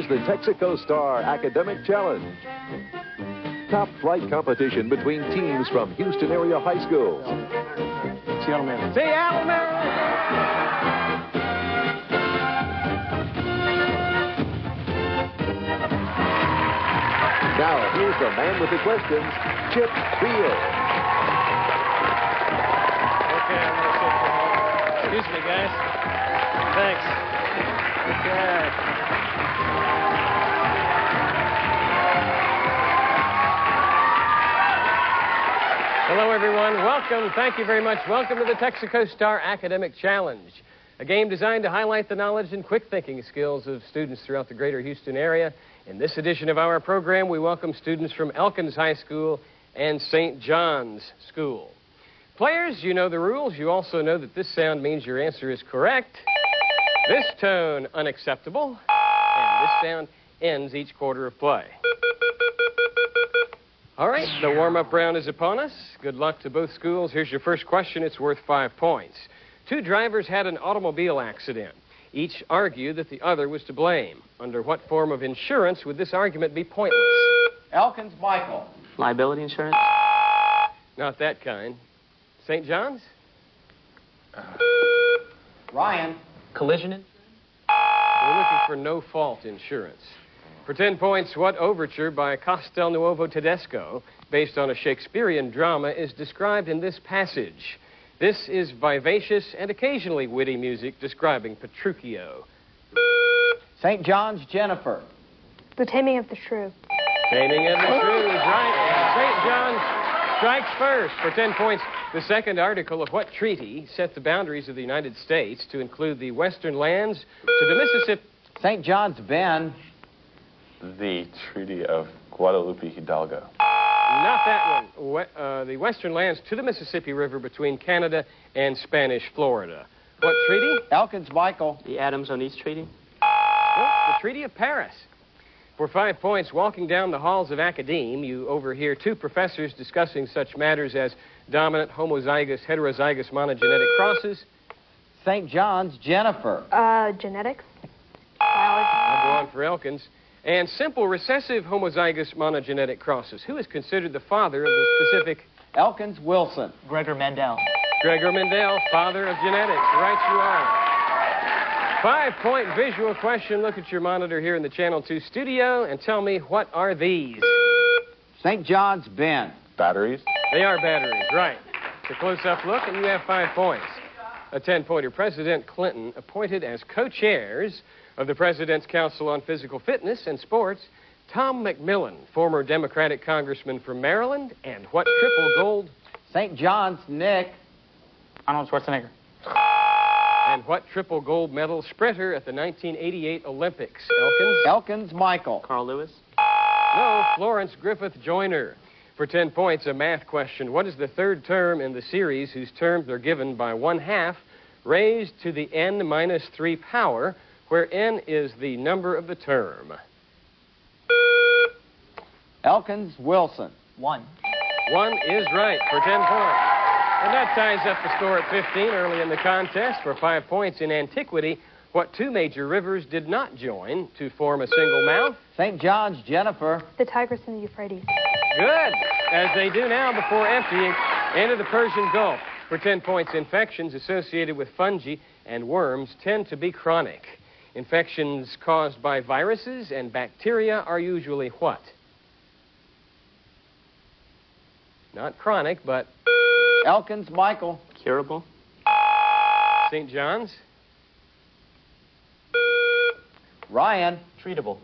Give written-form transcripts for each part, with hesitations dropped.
Here's the Texaco Star Academic Challenge. Top flight competition between teams from Houston-area high schools. Seattle man. Seattle man! Now, here's the man with the questions, Chip Beal. Okay, I'm going to sit for home. Excuse me, guys. Thanks. Okay. Hello, everyone. Welcome. Thank you very much. Welcome to the Texaco Star Academic Challenge, a game designed to highlight the knowledge and quick thinking skills of students throughout the greater Houston area. In this edition of our program, we welcome students from Elkins High School and St. John's School. Players, you know the rules. You also know that this sound means your answer is correct, this tone unacceptable, and this sound ends each quarter of play. All right, the warm-up round is upon us. Good luck to both schools. Here's your first question. It's worth 5 points. Two drivers had an automobile accident. Each argued that the other was to blame. Under what form of insurance would this argument be pointless? Elkins, Michael. Liability insurance? Not that kind. St. John's? Ryan. Collision insurance? We're looking for no-fault insurance. For 10 points, what overture by Castelnuovo Tedesco, based on a Shakespearean drama, is described in this passage? This is vivacious and occasionally witty music describing Petruchio. St. John's, Jennifer. The Taming of the Shrew. Taming of the Shrew is right. St. John's strikes first. For 10 points, the second article of what treaty set the boundaries of the United States to include the western lands to the Mississippi? St. John's, Ben. The Treaty of Guadalupe Hidalgo. Not that one. The western lands to the Mississippi River between Canada and Spanish Florida. What treaty? Elkins, Michael. The Adams-Onis Treaty? Well, the Treaty of Paris. For 5 points, walking down the halls of Academe, you overhear two professors discussing such matters as dominant, homozygous, heterozygous monogenetic crosses. St. John's, Jennifer. Genetics. Biology. I'll go on for Elkins. And simple recessive homozygous monogenetic crosses. Who is considered the father of the specific? Elkins, Wilson. Gregor Mendel. Gregor Mendel, father of genetics. Right you are. 5-point visual question. Look at your monitor here in the Channel 2 studio and tell me, what are these? St. John's, Ben. Batteries? They are batteries, right. It's a close-up look, and you have 5 points. A 10-pointer. President Clinton appointed as co-chairs of the President's Council on Physical Fitness and Sports, Tom McMillan, former Democratic congressman from Maryland, and what triple gold? St. John's, Nick. Arnold Schwarzenegger. And what triple gold medal sprinter at the 1988 Olympics? Elkins? Elkins, Michael. Carl Lewis. No, Florence Griffith Joyner. For 10 points, a math question. What is the third term in the series whose terms are given by 1/2 raised to the n minus 3 power, where n is the number of the term? Elkins, Wilson. 1. 1 is right for 10 points. And that ties up the score at 15 early in the contest. For 5 points, in antiquity, what two major rivers did not join to form a single mouth? St. John's, Jennifer. The Tigris and the Euphrates. Good, as they do now before emptying into the Persian Gulf. For 10 points, infections associated with fungi and worms tend to be chronic. Infections caused by viruses and bacteria are usually what? Not chronic, but... Elkins, Michael. Curable. St. John's? Ryan. Treatable.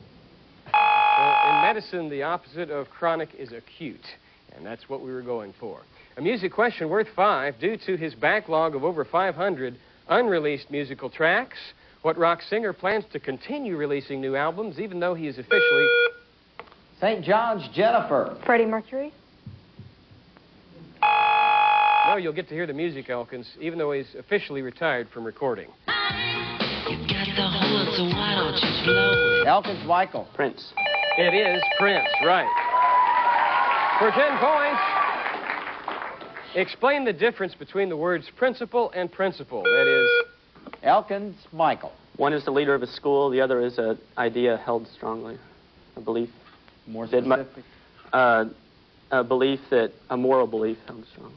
Well, in medicine, the opposite of chronic is acute, and that's what we were going for. A music question worth 5 due to his backlog of over 500 unreleased musical tracks. What rock singer plans to continue releasing new albums even though he is officially... St. John's, Jennifer. Freddie Mercury. No, you'll get to hear the music, Elkins, even though he's officially retired from recording. Elkins, Michael. Prince. It is Prince, right. For 10 points, explain the difference between the words principle and principle. That is... Elkins Michael. One is the leader of a school. The other is an idea held strongly, a belief. More That specific. A belief that, a moral belief held strongly.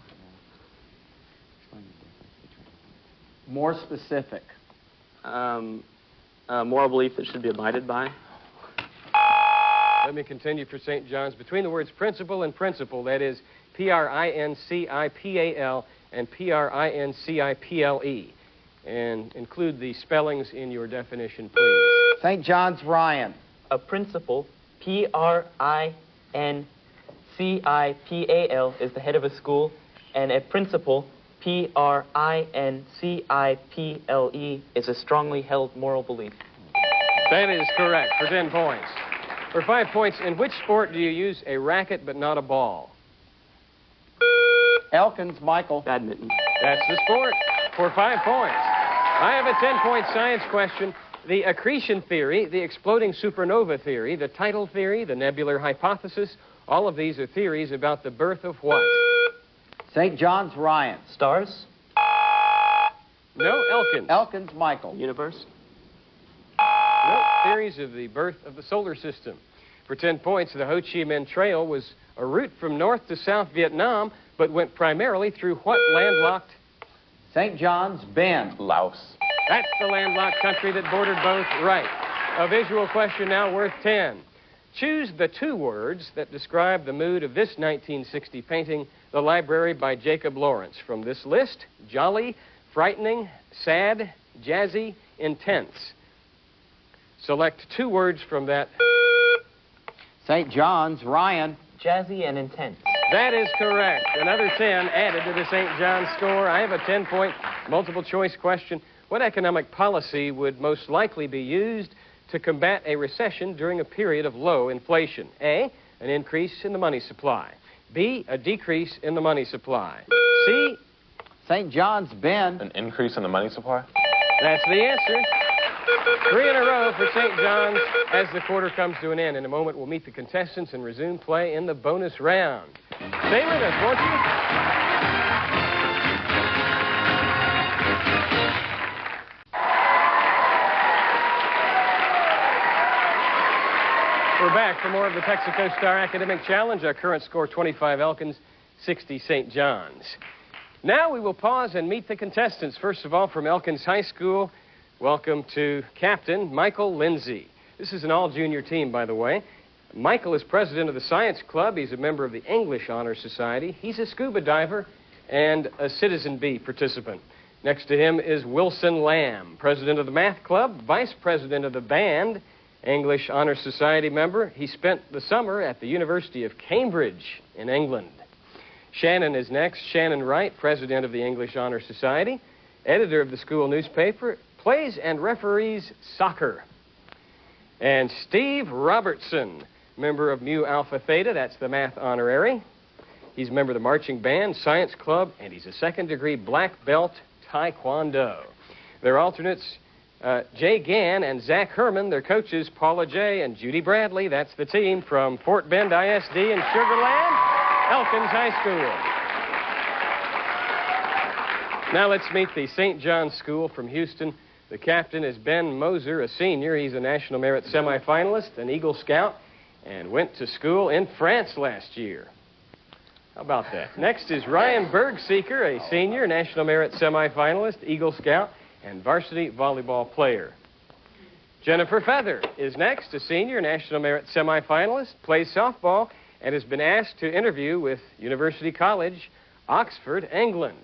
More specific. A moral belief that should be abided by. Let me continue for St. John's. Between the words principle and principle, that is P-R-I-N-C-I-P-A-L and P-R-I-N-C-I-P-L-E. And include the spellings in your definition, please. St. John's Ryan. A principal, P-R-I-N-C-I-P-A-L, is the head of a school, and a principle, P-R-I-N-C-I-P-L-E, is a strongly held moral belief. That is correct for 10 points. For 5 points, in which sport do you use a racket but not a ball? Elkins Michael. Badminton. That's the sport for 5 points. I have a 10-point science question. The accretion theory, the exploding supernova theory, the tidal theory, the nebular hypothesis, all of these are theories about the birth of what? St. John's Ryan. Stars. No, Elkins. Elkins Michael. Universe. No, theories of the birth of the solar system. For 10 points, the Ho Chi Minh Trail was a route from North to South Vietnam, but went primarily through what landlocked? St. John's Bend. Laos. That's the landlocked country that bordered both. Right. A visual question now worth 10. Choose the 2 words that describe the mood of this 1960 painting, The Library by Jacob Lawrence. From this list, jolly, frightening, sad, jazzy, intense. Select 2 words from that. St. John's Ryan. Jazzy and intense. That is correct. Another 10 added to the St. John's score. I have a 10-point multiple choice question. What economic policy would most likely be used to combat a recession during a period of low inflation? A, an increase in the money supply. B, a decrease in the money supply. C, St. John's Bend. An increase in the money supply? that's the answer. 3 in a row for St. John's as the quarter comes to an end. In a moment, we'll meet the contestants and resume play in the bonus round. Stay with us, won't you? We're back for more of the Texaco Star Academic Challenge. Our current score, 25 Elkins, 60 St. John's. Now we will pause and meet the contestants. First of all, from Elkins High School, welcome to Captain Michael Lindsay. This is an all-junior team, by the way. Michael is president of the Science Club. He's a member of the English Honor Society. He's a scuba diver and a Citizen Bee participant. Next to him is Wilson Lamb, president of the Math Club, vice president of the band, English Honor Society member. He spent the summer at the University of Cambridge in England. Shannon is next. Shannon Wright, president of the English Honor Society, editor of the school newspaper, plays and referees soccer. And Steve Robertson, member of Mu Alpha Theta, that's the math honorary. He's a member of the marching band, science club, and he's a second-degree black belt taekwondo. Their alternates, Jay Gann and Zach Herman. Their coaches, Paula J. and Judy Bradley. That's the team from Fort Bend ISD and Sugar Land, Elkins High School. Now let's meet the St. John's School from Houston. The captain is Ben Moser, a senior. He's a National Merit semifinalist, an Eagle Scout, and went to school in France last year. How about that? Next is Ryan Bergseeker, a senior, National Merit semifinalist, Eagle Scout, and varsity volleyball player. Jennifer Feather is next, a senior, National Merit semifinalist, plays softball, and has been asked to interview with University College, Oxford, England.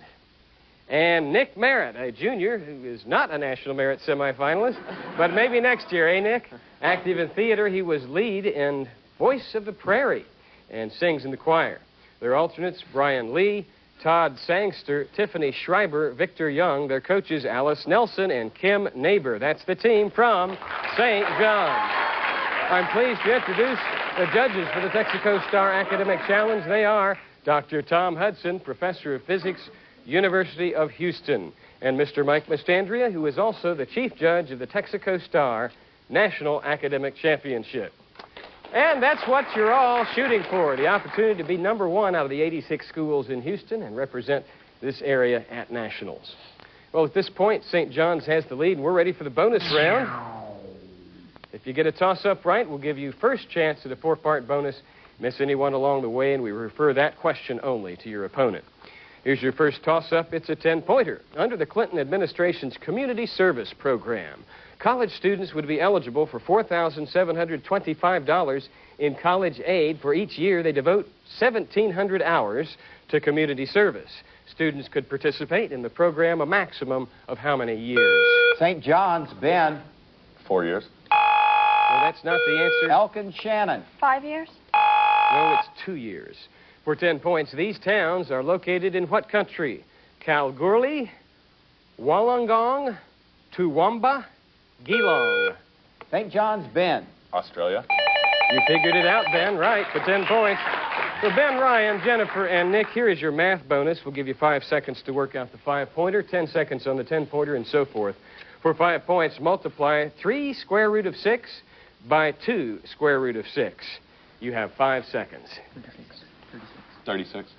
And Nick Merritt, a junior who is not a National Merit semifinalist, but maybe next year, eh, Nick? Active in theater, he was lead in Voice of the Prairie and sings in the choir. Their alternates, Brian Lee, Todd Sangster, Tiffany Schreiber, Victor Young. Their coaches, Alice Nelson and Kim Neighbor. That's the team from St. John's. I'm pleased to introduce the judges for the Texaco Star Academic Challenge. They are Dr. Tom Hudson, Professor of Physics, University of Houston, and Mr. Mike Mastandria, who is also the Chief Judge of the Texaco Star National Academic Championship. And that's what you're all shooting for, the opportunity to be number 1 out of the 86 schools in Houston and represent this area at Nationals. Well, at this point, St. John's has the lead, and we're ready for the bonus round. If you get a toss-up right, we'll give you first chance at a 4-part bonus. Miss anyone along the way, and we refer that question only to your opponent. Here's your first toss-up. It's a 10-pointer. Under the Clinton administration's community service program, college students would be eligible for $4,725 in college aid for each year they devote 1,700 hours to community service. Students could participate in the program a maximum of how many years? St. John's, Ben. 4 years. Well, that's not the answer. Elkins, Shannon. 5 years? No, it's 2 years. For 10 points, these towns are located in what country? Kalgoorlie, Wollongong, Toowoomba, Geelong. St. John's, Ben. Australia. You figured it out, Ben. Right, for 10 points. For Ben, Ryan, Jennifer, and Nick, here is your math bonus. We'll give you 5 seconds to work out the 5-pointer, 10 seconds on the 10-pointer, and so forth. For 5 points, multiply 3 square root of 6 by 2 square root of 6. You have 5 seconds. 36.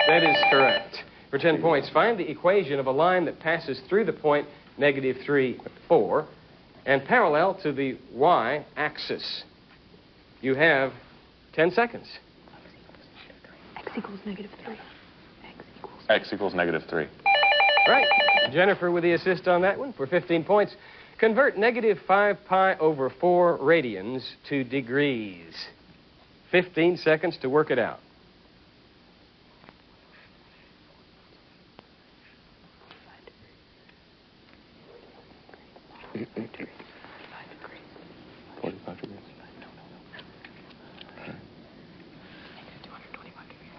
That is correct. For 10 points, find the equation of a line that passes through the point -3, 4, and parallel to the y-axis. You have 10 seconds. X equals -3. X equals -3. Right. Jennifer with the assist on that one for 15 points. Convert -5 pi over 4 radians to degrees. 15 seconds to work it out.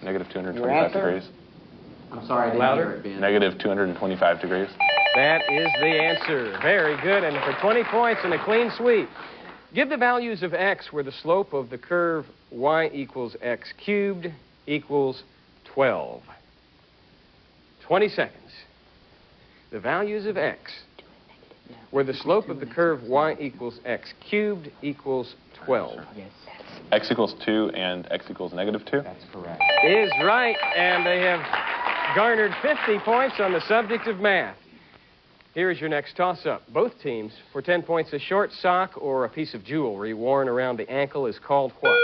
Negative Your 225 answer? degrees. I'm sorry, I didn't Louder. hear it, Ben. Negative 225 degrees. That is the answer. Very good. And for 20 points and a clean sweep, give the values of x where the slope of the curve y equals x cubed equals 12. 20 seconds. The values of x where the slope of the curve y equals x cubed equals 12. Yes, X equals 2 and X equals -2. that's correct. Is right, and they have garnered 50 points on the subject of math. Here is your next toss-up. Both teams, for 10 points, a short sock or a piece of jewelry worn around the ankle is called what?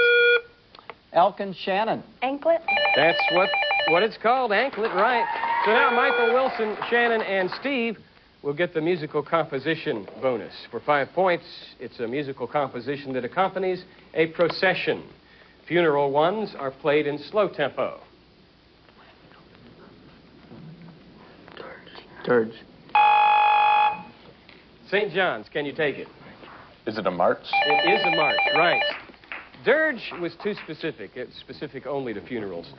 Elkins, Shannon. Anklet? That's what it's called, anklet, right. So now Michael, Wilson, Shannon, and Steve will get the musical composition bonus. For 5 points, it's a musical composition that accompanies a procession. Funeral ones are played in slow tempo. Dirge. St. John's, can you take it? Is it a march? It is a march, right. Dirge was too specific. It's specific only to funerals.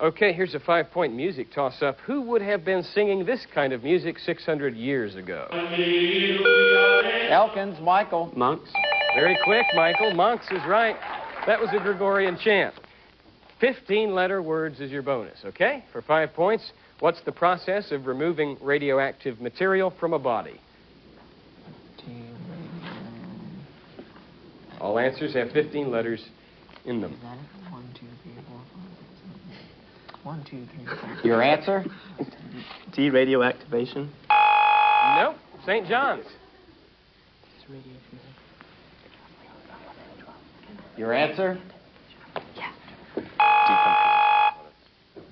Okay, here's a 5-point music toss-up. Who would have been singing this kind of music 600 years ago? Elkins, Michael. Monks. Very quick, Michael. Monks is right. That was a Gregorian chant. 15-letter words is your bonus, okay? For 5 points, what's the process of removing radioactive material from a body? All answers have 15 letters in them. 1, 2, 3, 4, 5, 6, 7. 1, 2, 3, 4. Your answer? Deradioactivation. Nope. St. John's. Your answer?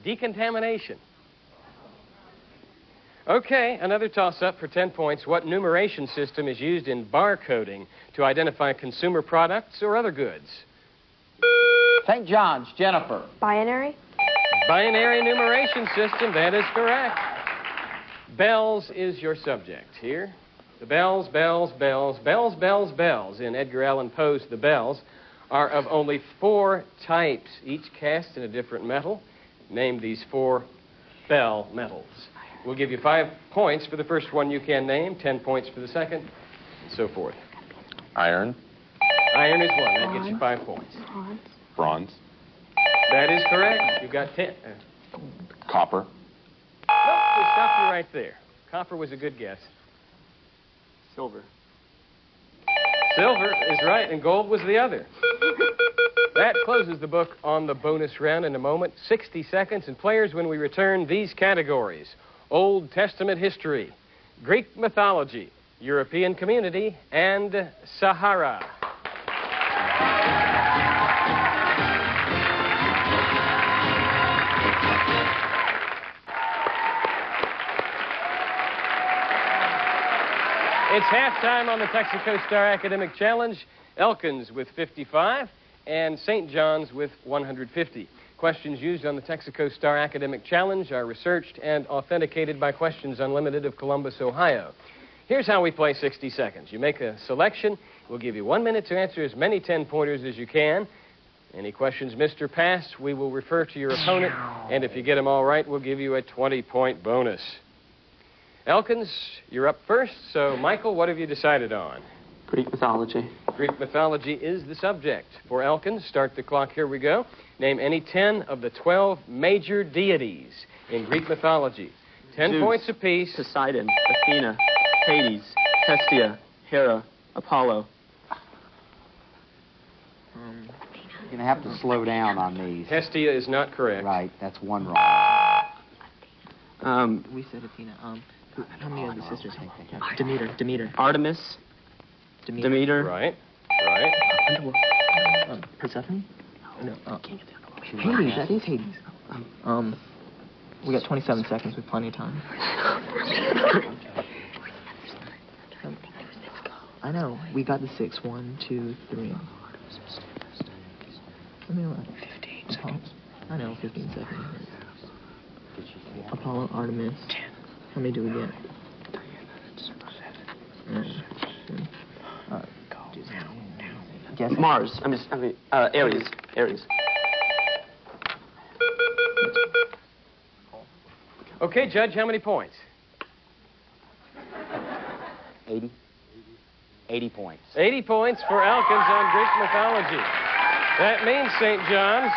Decontamination. Okay, another toss-up for 10 points. What numeration system is used in barcoding to identify consumer products or other goods? St. John's, Jennifer. Binary? Binary numeration system, that is correct. Bells is your subject here. The bells, bells, bells, bells, bells, bells. In Edgar Allan Poe's The Bells are of only 4 types, each cast in a different metal. Name these 4 bell metals. We'll give you 5 points for the first one you can name, 10 points for the second, and so forth. Iron. Iron is 1. That gets you 5 points. Bronze. That is correct. You've got 10. Copper. Nope, we stopped you right there. Copper was a good guess. Silver. Silver is right, and gold was the other. That closes the book on the bonus round in a moment. 60 seconds, and players, when we return, these categories: Old Testament history, Greek mythology, European community, and Sahara. It's halftime on the Texaco Star Academic Challenge. Elkins with 55 and St. John's with 150. Questions used on the Texaco Star Academic Challenge are researched and authenticated by Questions Unlimited of Columbus, Ohio. Here's how we play 60 seconds. You make a selection. We'll give you 1 minute to answer as many 10-pointers as you can. Any questions missed or passed, we will refer to your opponent. And if you get them all right, we'll give you a 20-point bonus. Elkins, you're up first. So, Michael, what have you decided on? Greek mythology. Greek mythology is the subject. For Elkins, start the clock. Here we go. Name any 10 of the 12 major deities in Greek mythology. 10 Zeus, points apiece. Poseidon, Athena, Hades, Hestia, Hera, Apollo. You're going to have to slow down on these. Hestia is not correct. Right, that's one wrong. We said Athena. How many of the sisters? Demeter. Artemis, Demeter. Right. Persephone? No. Hades. That is Hades. We got 27 seconds with plenty of time. I know. We got the 6. 1, 2, 3. I mean, what? 15 seconds. I know. 15 seconds. Apollo, Artemis. 10. How many do we get? 7. Mars. Aries. Okay, Judge, how many points? 80. 80 points. 80 points for Elkins on Greek mythology. That means, St. John's,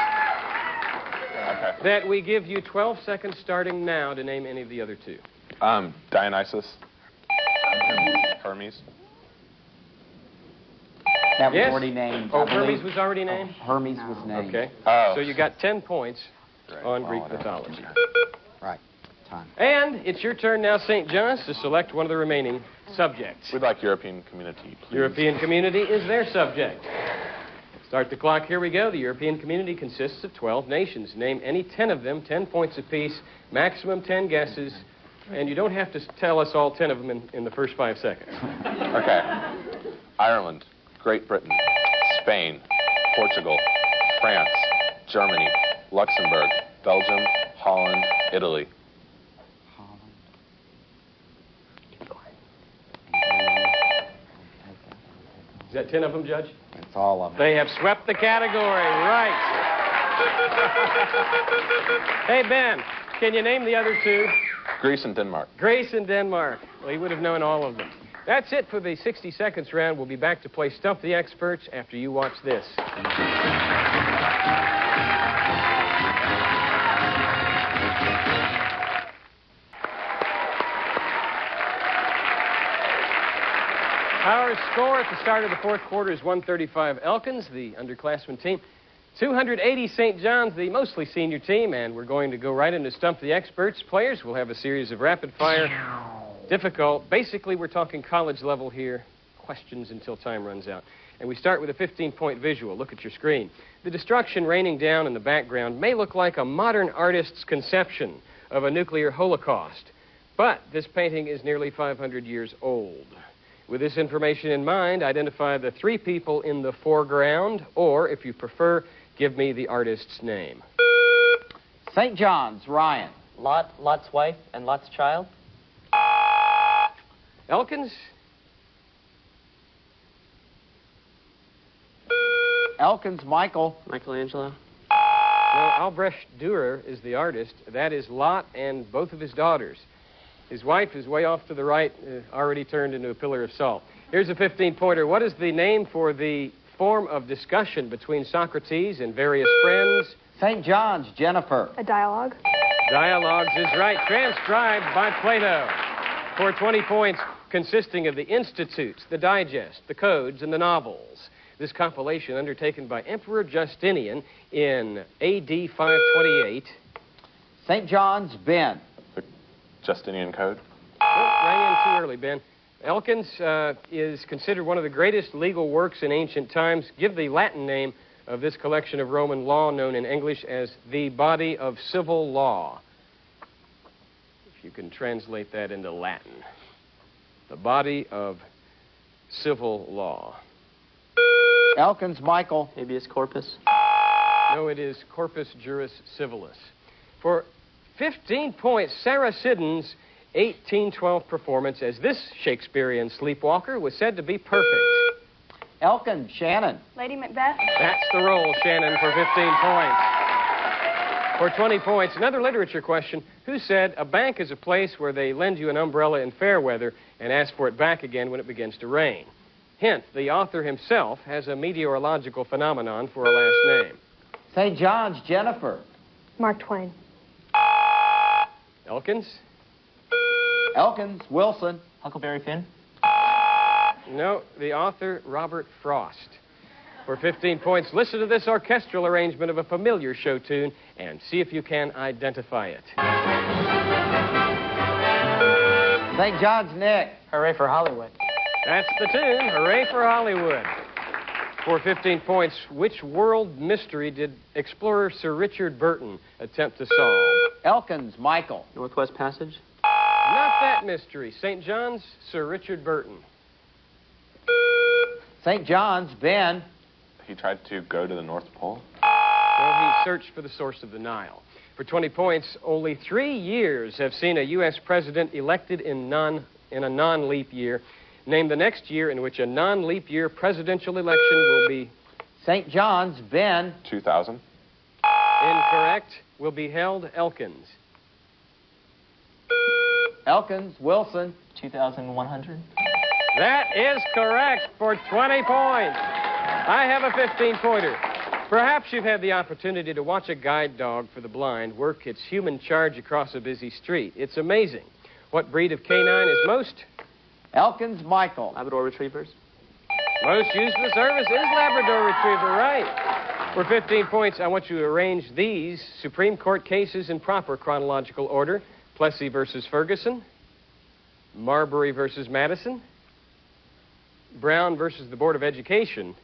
that we give you 12 seconds starting now to name any of the other two. Dionysus. Hermes. That was Yes? already named. Oh, I believe. Hermes was already named? Hermes was named. Okay. Oh. So you got 10 points on Oh, Greek whatever. mythology. Right. Time. And it's your turn now, St. John's, to select one of the remaining subjects. We'd like European community, please. European community is their subject. Start the clock. Here we go. The European community consists of 12 nations. Name any 10 of them, 10 points apiece, maximum 10 guesses, and you don't have to tell us all 10 of them in the first 5 seconds. Okay. Ireland, Great Britain, Spain, Portugal, France, Germany, Luxembourg, Belgium, Holland, Italy. Is that 10 of them, Judge? That's all of them. They have swept the category. Right. Hey, Ben, can you name the other two? Greece and Denmark. Greece and Denmark. Well, he would have known all of them. That's it for the 60 seconds round. We'll be back to play Stump the Experts after you watch this. Our score at the start of the fourth quarter is 135 Elkins, the underclassmen team. 280 St. John's, the mostly senior team, and we're going to go right into Stump the Experts. Players will have a series of rapid-fire, difficult, basically we're talking college level here, questions until time runs out. And we start with a 15-point visual. Look at your screen. The destruction raining down in the background may look like a modern artist's conception of a nuclear holocaust, but this painting is nearly 500 years old. With this information in mind, identify the 3 people in the foreground, or, if you prefer, give me the artist's name. St. John's, Ryan. Lot's wife and Lot's child. Elkins? Elkins, Michael. Michelangelo. No, Albrecht Dürer is the artist. That is Lot and both of his daughters. His wife is way off to the right, already turned into a pillar of salt. Here's a 15-pointer. What is the name for the form of discussion between Socrates and various friends? St. John's, Jennifer. A dialogue. Dialogues is right. Transcribed by Plato. For 20 points, consisting of the institutes, the digest, the codes, and the novels. This compilation undertaken by Emperor Justinian in A.D. 528. St. John's, Ben. Justinian Code. Oh, rang in too early, Ben. Elkins is considered one of the greatest legal works in ancient times. Give the Latin name of this collection of Roman law, known in English as the Body of Civil Law. If you can translate that into Latin. The Body of Civil Law. Elkins, Michael. Habeas corpus. No, it is Corpus Juris Civilis. For 15 points, Sarah Siddon's 1812 performance as this Shakespearean sleepwalker was said to be perfect. Elkins, Shannon. Lady Macbeth. That's the role, Shannon, for 15 points. For 20 points, another literature question. Who said a bank is a place where they lend you an umbrella in fair weather and ask for it back again when it begins to rain? Hint, the author himself has a meteorological phenomenon for a last name. St. John's, Jennifer. Mark Twain. Elkins? Elkins, Wilson. Huckleberry Finn. No, the author, Robert Frost. For 15 points, listen to this orchestral arrangement of a familiar show tune and see if you can identify it. St. John's, Nick. Hooray for Hollywood. That's the tune. Hooray for Hollywood. For 15 points, which world mystery did explorer Sir Richard Burton attempt to solve? Elkins, Michael. Northwest Passage. Not that mystery. St. John's, Sir Richard Burton. St. John's, Ben. He tried to go to the North Pole. Well, he searched for the source of the Nile. For 20 points, only 3 years have seen a U.S. president elected in a non-leap year. Name the next year in which a non-leap year presidential election will be... St. John's, Ben. 2000. Incorrect. Will be held, Elkins. Elkins, Wilson. 2100. That is correct for 20 points. I have a 15-pointer. Perhaps you've had the opportunity to watch a guide dog for the blind work its human charge across a busy street. It's amazing. What breed of canine is most... Elkins, Michael. Labrador Retrievers. Most used for the service is Labrador Retriever, right? For 15 points, I want you to arrange these Supreme Court cases in proper chronological order. Plessy versus Ferguson, Marbury versus Madison, Brown versus the Board of Education,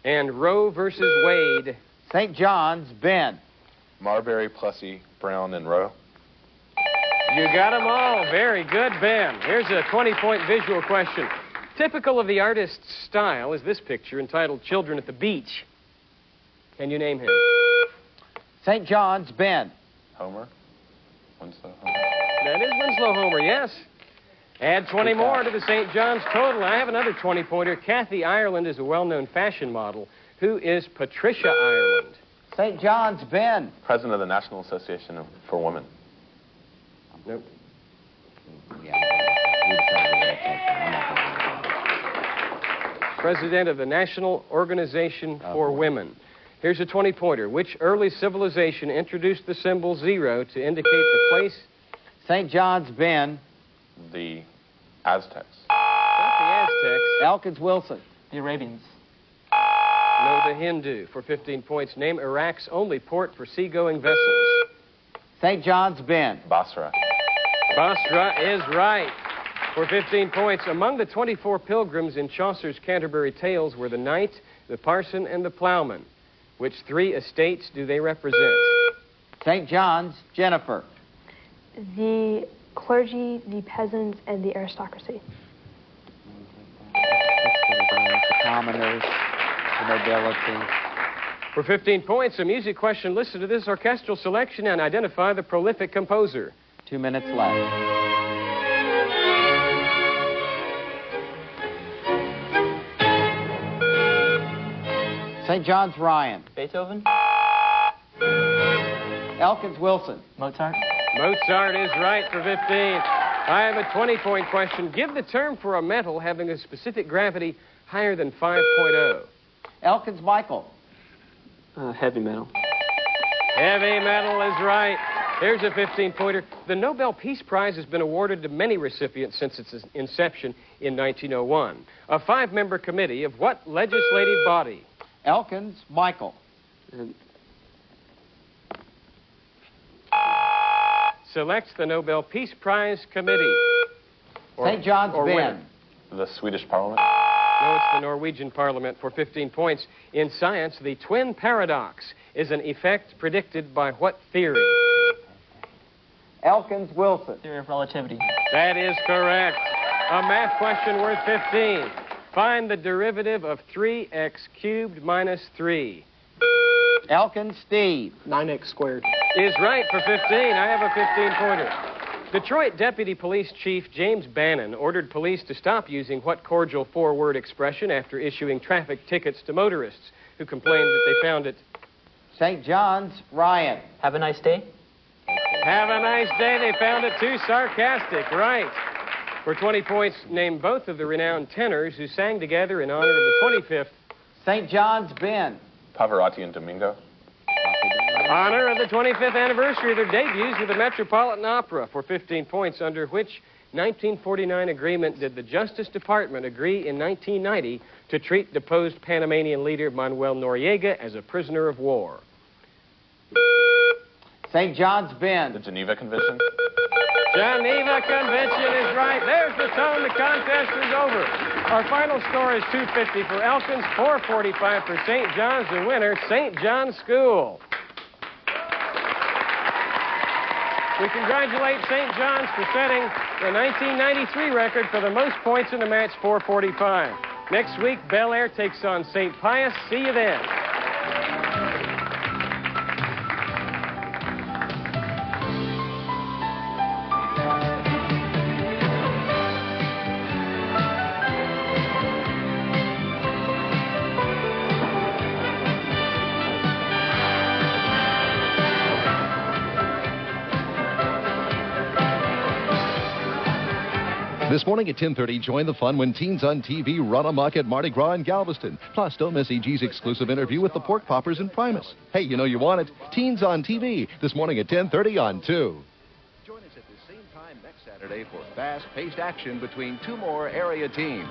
and Roe versus Wade. St. John's, Ben. Marbury, Plessy, Brown, and Roe. You got them all. Very good, Ben. Here's a 20-point visual question. Typical of the artist's style is this picture entitled Children at the Beach. Can you name him? St. John's, Ben. Homer. Winslow Homer. That is Winslow Homer, yes. Add 20 more to the St. John's total. I have another 20-pointer. Kathy Ireland is a well-known fashion model. Who is Patricia Ireland? St. John's, Ben. President of the National Association for Women. Nope. President of the National Organization for Women. Here's a 20-pointer. Which early civilization introduced the symbol 0 to indicate the place? St. John's, Ben. The Aztecs. Not the Aztecs. Elkins, Wilson. The Arabians. No, the Hindu. For 15 points, name Iraq's only port for seagoing vessels. St. John's, Ben. Basra. Basra is right. For 15 points, among the 24 pilgrims in Chaucer's Canterbury Tales were the knight, the parson, and the plowman. Which 3 estates do they represent? St. John's, Jennifer. The clergy, the peasants, and the aristocracy. The commoners, the nobility. For 15 points, a music question. Listen to this orchestral selection and identify the prolific composer. 2 minutes left. St. John's, Ryan. Beethoven. Elkins, Wilson. Mozart. Mozart is right for 15. I have a 20-point question. Give the term for a metal having a specific gravity higher than 5.0. Elkins, Michael. Heavy metal. Heavy metal is right. Here's a 15-pointer. The Nobel Peace Prize has been awarded to many recipients since its inception in 1901. A 5-member committee of what legislative body? Elkins, Michael. Selects the Nobel Peace Prize Committee. St. John's or Ben. winner? The Swedish Parliament. No, it's the Norwegian Parliament for 15 points. In science, the twin paradox is an effect predicted by what theory? Elkins Wilson. Theory of relativity. That is correct. A math question worth 15. Find the derivative of 3x cubed minus 3. Elkins Steve. 9x squared. Is right for 15. I have a 15-pointer. Detroit Deputy Police Chief James Bannon ordered police to stop using what cordial four-word expression after issuing traffic tickets to motorists who complained that they found it. St. John's Ryan. Have a nice day. Have a nice day. They found it too sarcastic. Right. For 20 points, name both of the renowned tenors who sang together in honor of the 25th. St. John's Ben. Pavarotti and Domingo. Honor of the 25th anniversary of their debuts with the Metropolitan Opera for 15 points, under which 1949 agreement did the Justice Department agree in 1990 to treat deposed Panamanian leader Manuel Noriega as a prisoner of war. St. John's Ben. The Geneva Convention. Geneva Convention is right. There's the tone. The contest is over. Our final score is 250 for Elkins, 445 for St. John's. The winner, St. John's School. We congratulate St. John's for setting the 1993 record for the most points in the match, 445. Next week, Bel Air takes on St. Pius. See you then. This morning at 10:30, join the fun when Teens on TV run amok at Mardi Gras in Galveston. Plus, don't miss EG's exclusive interview with the Pork Poppers and Primus. Hey, you know you want it. Teens on TV, this morning at 10:30 on 2. Join us at the same time next Saturday for fast-paced action between two more area teams.